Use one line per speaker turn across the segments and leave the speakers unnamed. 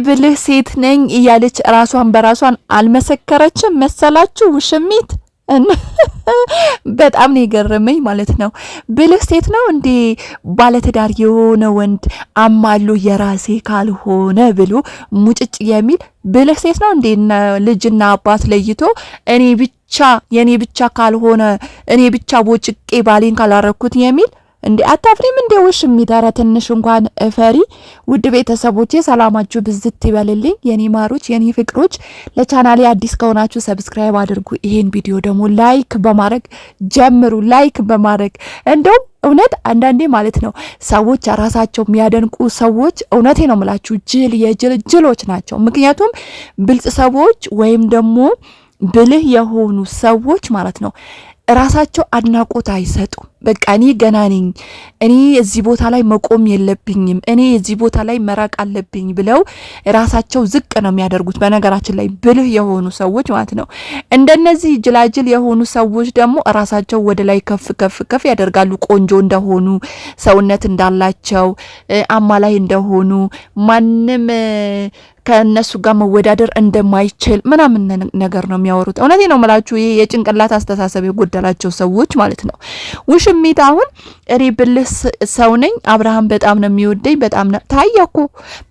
ብልህ ሴት ነኝ እያለች ራሷን በራሷን አልመሰከረችም መሰላችሁ ውሽሚት? በጣም ነው የገረመኝ ማለት ነው። ብልህ ሴት ነው እንዴ ባለትዳር የሆነ ወንድ አማሉ የራሴ ካልሆነ ብሎ ሙጭጭ የሚል ብልህ ሴት ነው እንዴ? ልጅና አባት ለይቶ የኔ ብቻ ካልሆነ እኔ ብቻ ቦጭቄ ባሌን ካላረኩት የሚል እንዴ? አታፍሪም እንዴ ውሽሚት? ኧረ ትንሽ እንኳን እፈሪ። ውድ ቤተሰቦቼ ሰላማችሁ ብዝት ይበልልኝ የኔ ማሮች የኔ ፍቅሮች። ለቻናሌ አዲስ ከሆናችሁ ሰብስክራይብ አድርጉ። ይሄን ቪዲዮ ደግሞ ላይክ በማድረግ ጀምሩ። ላይክ በማድረግ እንደውም እውነት አንዳንዴ ማለት ነው ሰዎች ራሳቸው የሚያደንቁ ሰዎች እውነቴ ነው የምላችሁ ጅሎች ናቸው። ምክንያቱም ብልጥ ሰዎች ወይም ደግሞ ብልህ የሆኑ ሰዎች ማለት ነው ራሳቸው አድናቆት አይሰጡም። በቃ እኔ ገና ነኝ፣ እኔ እዚህ ቦታ ላይ መቆም የለብኝም፣ እኔ እዚህ ቦታ ላይ መራቅ አለብኝ ብለው ራሳቸው ዝቅ ነው የሚያደርጉት። በነገራችን ላይ ብልህ የሆኑ ሰዎች ማለት ነው። እንደነዚህ ጅላጅል የሆኑ ሰዎች ደግሞ ራሳቸው ወደ ላይ ከፍ ያደርጋሉ። ቆንጆ እንደሆኑ፣ ሰውነት እንዳላቸው፣ አማላይ እንደሆኑ፣ ማንም ከነሱ ጋር መወዳደር እንደማይችል ምናምን ነገር ነው የሚያወሩት። እውነቴ ነው የምላችሁ ይሄ የጭንቅላት አስተሳሰብ የጎደላቸው ሰዎች ማለት ነው። ውሽሚት አሁን እኔ ብልህ ሰው ነኝ፣ አብርሃም በጣም ነው የሚወደኝ፣ በጣም ነው ታየኩ።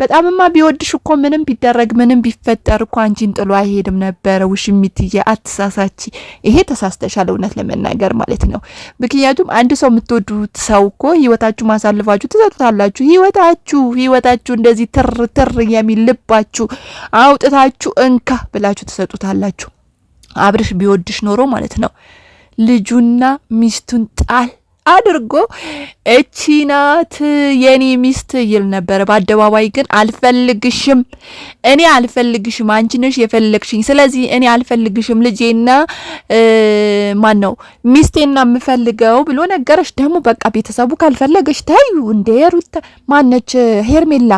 በጣምማ ቢወድሽ እኮ ምንም ቢደረግ ምንም ቢፈጠር እኮ አንቺን ጥሎ አይሄድም ነበረ። ውሽሚትዬ አትሳሳቺ። ይሄ ተሳስተሻል እውነት ለመናገር ማለት ነው። ምክንያቱም አንድ ሰው የምትወዱት ሰው እኮ ህይወታችሁ ማሳልፋችሁ ትሰጡታላችሁ። ህይወታችሁ እንደዚህ ትር የሚል ልባችሁ አውጥታችሁ እንካ ብላችሁ ትሰጡታላችሁ። አብርሽ ቢወድሽ ኖሮ ማለት ነው ልጁና ሚስቱን ጣል አድርጎ እቺ ናት የኔ ሚስት ይል ነበር በአደባባይ። ግን አልፈልግሽም፣ እኔ አልፈልግሽም፣ አንቺ ነሽ የፈለግሽኝ፣ ስለዚህ እኔ አልፈልግሽም፣ ልጄና ማን ነው ሚስቴና የምፈልገው ብሎ ነገረሽ። ደግሞ በቃ ቤተሰቡ ካልፈለገሽ ታዩ እንደ ሩታ ማነች ሄርሜላ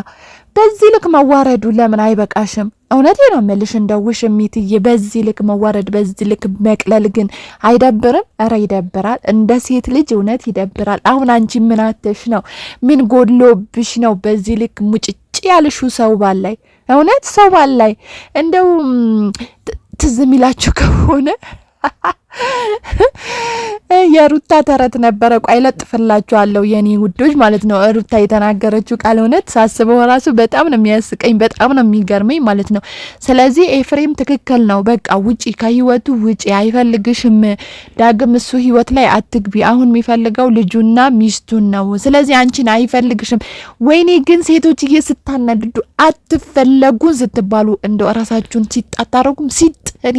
በዚህ ልክ መዋረዱ ለምን አይበቃሽም? እውነቴ ነው የምልሽ እንደው ውሽሚትዬ በዚህ ልክ መዋረድ በዚህ ልክ መቅለል ግን አይደብርም? ኧረ ይደብራል። እንደ ሴት ልጅ እውነት ይደብራል። አሁን አንቺ ምን አተሽ ነው? ምን ጎድሎብሽ ነው በዚህ ልክ ሙጭጭ ያልሹ ሰው ባላይ? እውነት ሰው ባላይ እንደው ትዝ የሚላችሁ ከሆነ የሩታ ተረት ነበረ። ቆይ ለጥፍላችኋለሁ የኔ ውዶች ማለት ነው። ሩታ የተናገረችው ቃል እውነት ሳስበው ራሱ በጣም ነው የሚያስቀኝ፣ በጣም ነው የሚገርመኝ ማለት ነው። ስለዚህ ኤፍሬም ትክክል ነው። በቃ ውጪ፣ ከህይወቱ ውጪ፣ አይፈልግሽም። ዳግም እሱ ህይወት ላይ አትግቢ። አሁን የሚፈልገው ልጁና ሚስቱን ነው። ስለዚህ አንቺን አይፈልግሽም። ወይኔ ግን ሴቶች እየስታናድዱ አትፈለጉን ስትባሉ እንደው ራሳችሁን ሲጣጣረጉም ሲጥ እኔ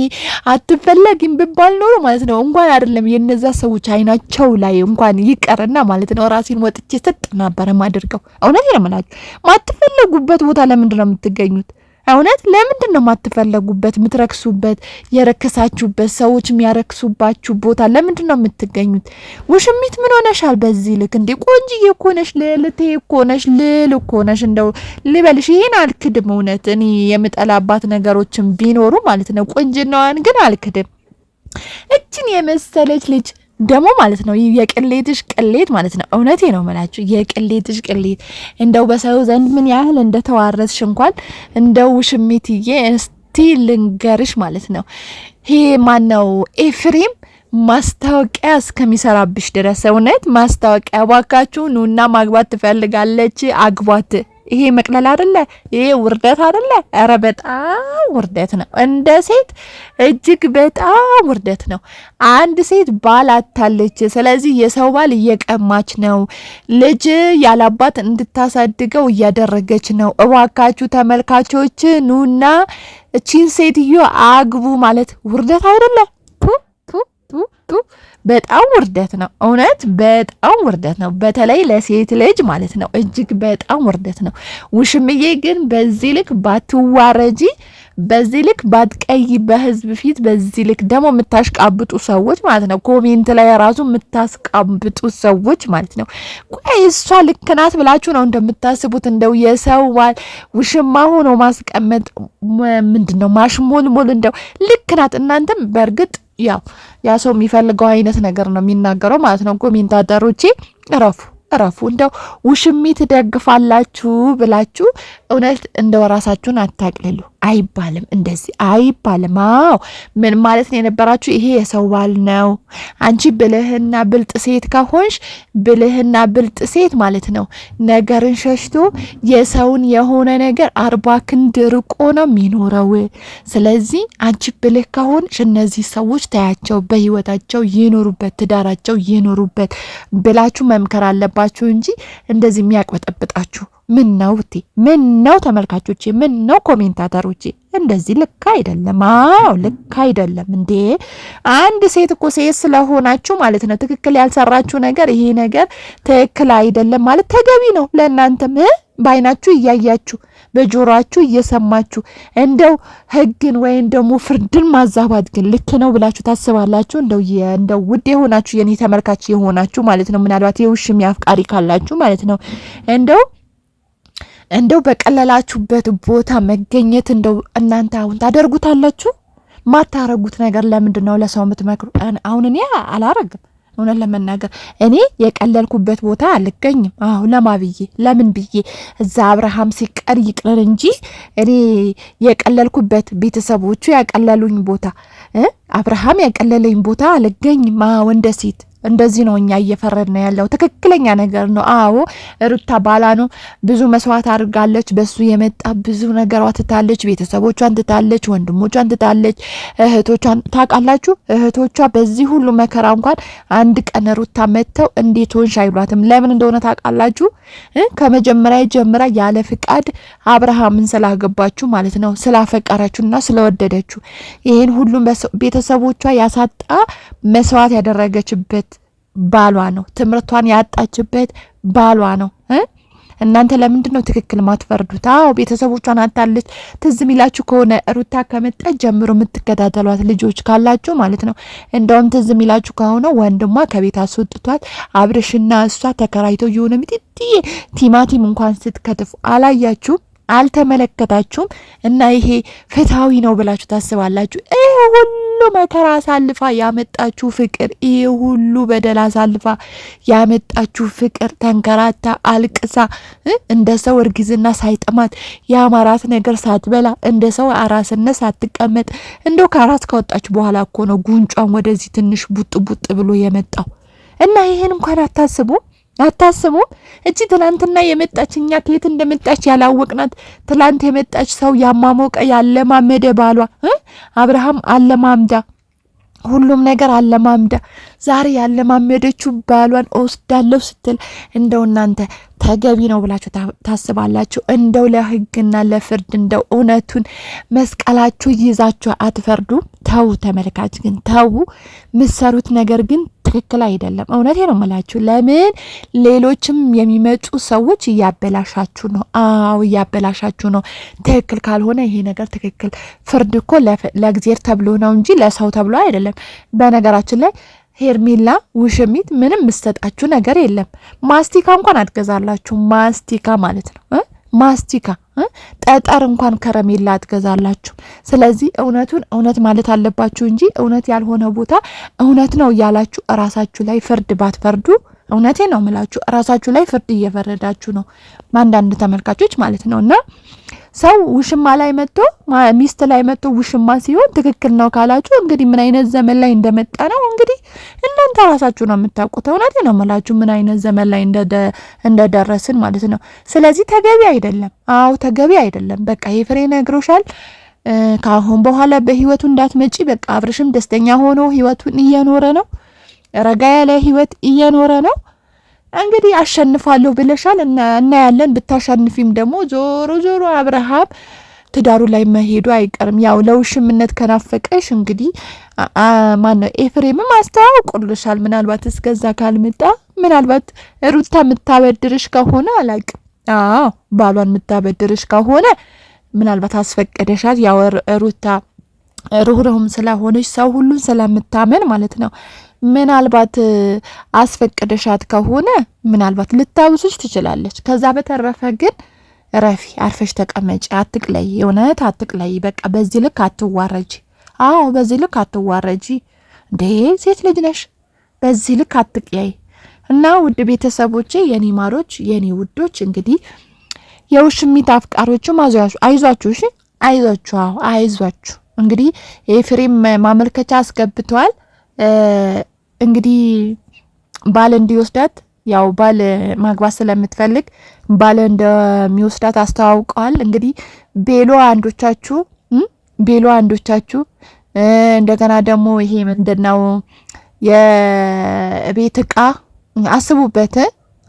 አትፈለጊም ብባል ኖሮ ማለት ነው እንኳን አይደለም የነዛ ሰዎች አይናቸው ላይ እንኳን ይቀርና ማለት ነው ራሴን ወጥቼ ስጥ ነበር ማድርገው። እውነት የማላችሁ ማትፈለጉበት ቦታ ለምንድን ነው የምትገኙት? እውነት ለምንድን ነው ማትፈለጉበት የምትረክሱበት የረከሳችሁበት ሰዎች የሚያረክሱባችሁ ቦታ ለምንድን ነው የምትገኙት? ውሽሚት ምን ሆነሻል በዚህ ልክ እንዴ? ቆንጂዬ እኮ ነሽ፣ ልዕልቴ እኮ ነሽ፣ ልዕል እኮ ነሽ። እንደው ልበልሽ ይሄን አልክድም። እውነት እኔ የምጠላባት ነገሮችን ቢኖሩ ማለት ነው ቆንጅናዋን ግን አልክድም። እችን የመሰለች ልጅ ደግሞ ማለት ነው የቅሌትሽ ቅሌት ማለት ነው። እውነቴ ነው መላችሁ የቅሌትሽ ቅሌት እንደው በሰው ዘንድ ምን ያህል እንደተዋረስሽ እንኳን እንደው ውሽሚትዬ እስቲ ልንገርሽ ማለት ነው። ይሄ ማን ነው ኤፍሬም ማስታወቂያ እስከሚሰራብሽ ድረስ እውነት ማስታወቂያ ባካችሁ ኑና ማግባት ትፈልጋለች አግባት። ይሄ መቅለል አይደለ? ይሄ ውርደት አይደለ? ኧረ በጣም ውርደት ነው። እንደ ሴት እጅግ በጣም ውርደት ነው። አንድ ሴት ባል አታለች። ስለዚህ የሰው ባል እየቀማች ነው። ልጅ ያላባት እንድታሳድገው እያደረገች ነው። እባካችሁ ተመልካቾች ኑና እቺን ሴትዮ አግቡ ማለት ውርደት አይደለ? በጣም ውርደት ነው። እውነት በጣም ውርደት ነው። በተለይ ለሴት ልጅ ማለት ነው እጅግ በጣም ውርደት ነው። ውሽምዬ ግን በዚህ ልክ ባትዋረጂ፣ በዚህ ልክ ባትቀይ በህዝብ ፊት፣ በዚህ ልክ ደግሞ የምታሽቃብጡ ሰዎች ማለት ነው ኮሜንት ላይ ራሱ የምታስቃብጡ ሰዎች ማለት ነው። ቆይ እሷ ልክ ናት ብላችሁ ነው እንደምታስቡት? እንደው የሰው ባል ውሽማ ሆኖ ማስቀመጥ ምንድነው ማሽሞልሞል? እንደው ልክ ናት። እናንተም በእርግጥ ያ ሰው የሚፈልገው አይነት ነገር ነው የሚናገረው ማለት ነው። ኮሜንታተሮቼ እረፉ። እንደው ውሽሚት ደግፋላችሁ ብላችሁ እውነት እንደው ራሳችሁን አታቅልሉ። አይባልም፣ እንደዚህ አይባልም። አዎ ምን ማለት ነው የነበራችሁ? ይሄ የሰው ባል ነው። አንቺ ብልህና ብልጥ ሴት ከሆንሽ ብልህና ብልጥ ሴት ማለት ነው ነገርን ሸሽቶ የሰውን የሆነ ነገር 40 ክንድ ርቆ ነው የሚኖረው። ስለዚህ አንቺ ብልህ ከሆንሽ እነዚህ ሰዎች ታያቸው፣ በህይወታቸው ይኖሩበት፣ ትዳራቸው ይኖሩበት ብላችሁ መምከር አለባችሁ እንጂ እንደዚህ የሚያቅበጠብጣችሁ ምን ነው እቲ ምን ነው ተመልካቾቼ፣ ምን ነው ኮሜንታተሮቼ፣ እንደዚህ ልክ አይደለም። አዎ ልክ አይደለም እንዴ! አንድ ሴት እኮ ሴት ስለሆናችሁ ማለት ነው ትክክል ያልሰራችሁ ነገር ይሄ ነገር ትክክል አይደለም ማለት ተገቢ ነው። ለእናንተም በአይናችሁ እያያችሁ በጆሮአችሁ እየሰማችሁ እንደው ህግን ወይም ደግሞ ፍርድን ማዛባት ግን ልክ ነው ብላችሁ ታስባላችሁ? እንደው ውድ የሆናችሁ የኔ ተመልካች የሆናችሁ ማለት ነው ምናልባት የውሽም ያፍቃሪ ካላችሁ ማለት ነው እንደው በቀለላችሁበት ቦታ መገኘት እንደው እናንተ አሁን ታደርጉታላችሁ? ማታረጉት ነገር ለምንድን ነው ለሰው የምትመክሩ? አሁን እኔ አላረግም። እውነት ለመናገር እኔ የቀለልኩበት ቦታ አልገኝም። አዎ ለማብዬ ለምን ብዬ እዛ አብርሃም ሲቀር ይቅር እንጂ እኔ የቀለልኩበት ቤተሰቦቹ ያቀለሉኝ ቦታ አብርሃም ያቀለለኝ ቦታ አልገኝም። አዎ እንደ ሴት እንደዚህ ነው እኛ እየፈረድን ያለው። ትክክለኛ ነገር ነው። አዎ ሩታ ባላ ነው ብዙ መስዋዕት አድርጋለች። በሱ የመጣ ብዙ ነገሯ ትታለች። ቤተሰቦቿን ትታለች፣ ወንድሞቿን ትታለች፣ እህቶቿን ታውቃላችሁ። እህቶቿ በዚህ ሁሉ መከራ እንኳን አንድ ቀን ሩታ መተው እንዴት ሆንሽ አይሏትም። ለምን እንደሆነ ታውቃላችሁ? ከመጀመሪያ ጀምራ ያለ ፍቃድ አብርሃምን ስላገባችሁ ማለት ነው፣ ስላፈቀራችሁና ስለወደደችሁ ይሄን ሁሉ ቤተሰቦቿ ያሳጣ መስዋዕት ያደረገችበት ባሏ ነው። ትምርቷን ያጣችበት ባሏ ነው። እናንተ ለምንድን ነው ትክክል ማትፈርዱት? አዎ ቤተሰቦቿን አጣለች። ትዝ ሚላችሁ ከሆነ ሩታ ከመጣች ጀምሮ የምትከታተሏት ልጆች ካላችሁ ማለት ነው እንደውም ትዝ ሚላችሁ ከሆነ ወንድሟ ከቤት አስወጥቷት አብርሽና እሷ ተከራይተው የሆነ ምጥጥዬ ቲማቲም እንኳን ስትከትፉ አላያችሁም? አልተመለከታችሁም? እና ይሄ ፍትሃዊ ነው ብላችሁ ታስባላችሁ? ይሄ ሁሉ መከራ አሳልፋ ያመጣችሁ ፍቅር፣ ይሄ ሁሉ በደል አሳልፋ ያመጣችሁ ፍቅር፣ ተንከራታ አልቅሳ እንደ ሰው እርግዝና ሳይጠማት የአማራት ነገር ሳትበላ እንደ ሰው አራስነት ሳትቀመጥ እንደው ከአራስ ከወጣች በኋላ እኮ ነው ጉንጯን ወደዚህ ትንሽ ቡጥ ቡጥ ብሎ የመጣው። እና ይሄን እንኳን አታስቡ። እቺ ትላንትና የመጣች እኛ ከየት እንደመጣች ያላወቅናት ትላንት የመጣች ሰው ያማሞቀ ያለማመደ ባሏ አብርሃም አለማምዳ ሁሉም ነገር አለማምዳ ዛሬ ያለማመደችው ባሏን ወስዳለሁ ስትል እንደው እናንተ ተገቢ ነው ብላችሁ ታስባላችሁ? እንደው ለህግና ለፍርድ እንደው እውነቱን መስቀላችሁ ይዛችሁ አትፈርዱ? ተው ተመልካች ግን ተው። ምሰሩት ነገር ግን ትክክል አይደለም። እውነቴ ነው የምላችሁ። ለምን ሌሎችም የሚመጡ ሰዎች እያበላሻችሁ ነው። አዎ እያበላሻችሁ ነው። ትክክል ካልሆነ ይሄ ነገር ትክክል ፍርድ እኮ ለእግዚአብሔር ተብሎ ነው እንጂ ለሰው ተብሎ አይደለም። በነገራችን ላይ ሄርሜላ ውሽሚት ምንም ምስተጣችሁ ነገር የለም። ማስቲካ እንኳን አትገዛላችሁ። ማስቲካ ማለት ነው ማስቲካ ጠጠር እንኳን ከረሜላ አትገዛላችሁ። ስለዚህ እውነቱን እውነት ማለት አለባችሁ እንጂ እውነት ያልሆነ ቦታ እውነት ነው እያላችሁ ራሳችሁ ላይ ፍርድ ባትፈርዱ፣ እውነቴ ነው ምላችሁ ራሳችሁ ላይ ፍርድ እየፈረዳችሁ ነው አንዳንድ ተመልካቾች ማለት ነው። እና ሰው ውሽማ ላይ መጥቶ ሚስት ላይ መጥቶ ውሽማ ሲሆን ትክክል ነው ካላችሁ እንግዲህ ምን አይነት ዘመን ላይ እንደመጣ ነው እንግዲህ እናንተ ራሳችሁ ነው የምታውቁት። እውነቴ ነው የምላችሁ ምን አይነት ዘመን ላይ እንደደረስን ማለት ነው። ስለዚህ ተገቢ አይደለም። አዎ ተገቢ አይደለም። በቃ የፍሬ ነግሮሻል። ካሁን በኋላ በህይወቱ እንዳትመጪ። በቃ አብርሽም ደስተኛ ሆኖ ህይወቱን እየኖረ ነው። ረጋ ያለ ህይወት እየኖረ ነው። እንግዲህ አሸንፋለሁ ብለሻል እና ያለን ብታሸንፊም ደግሞ ዞሮ አብርሃም ትዳሩ ላይ መሄዱ አይቀርም። ያው ለውሽምነት ከናፈቀሽ እንግዲህ ማነው ኤፍሬምም አስተዋውቆልሻል። ምናልባት እስከዛ ካልመጣ ምናልባት ሩታ የምታበድርሽ ከሆነ አላቅም። አዎ ባሏን የምታበድርሽ ከሆነ ምናልባት አስፈቀደሻት። ያው ሩታ ሩህሩህም ስለሆነች ሰው ሁሉን ስለምታመን ማለት ነው ምናልባት አስፈቀደሻት ከሆነ ምናልባት ልታውስሽ ትችላለች። ከዛ በተረፈ ግን ረፊ አርፈሽ ተቀመጪ፣ አትቅለይ፣ እውነት አትቅለይ። በቃ በዚህ ልክ አትዋረጂ። አዎ በዚህ ልክ አትዋረጂ እንዴ! ሴት ልጅ ነሽ። በዚህ ልክ አትቅያይ። እና ውድ ቤተሰቦቼ የኔ ማሮች የኔ ውዶች እንግዲህ የውሽሚት አፍቃሪዎችም አይዟችሁ፣ እሺ አይዟችሁ። እንግዲህ ኤፍሬም ማመልከቻ አስገብቷል። እንግዲህ ባል እንዲወስዳት ያው ባል ማግባት ስለምትፈልግ ባል እንደሚወስዳት አስተዋውቀዋል። እንግዲህ ቤሎ አንዶቻችሁ እንደገና ደግሞ ይሄ ምንድነው የቤት እቃ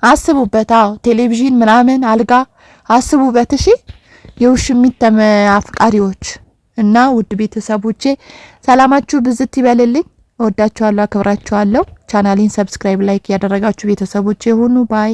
አስቡበት። አዎ ቴሌቪዥን ምናምን አልጋ አስቡበት። እሺ የውሽሚት አፍቃሪዎች እና ውድ ቤተሰቦቼ ሰላማችሁ ብዝት ይበልልኝ። እወዳችኋለሁ፣ አክብራችኋለሁ። ቻናሌን ሰብስክራይብ፣ ላይክ ያደረጋችሁ ቤተሰቦቼ ሁኑ ባይ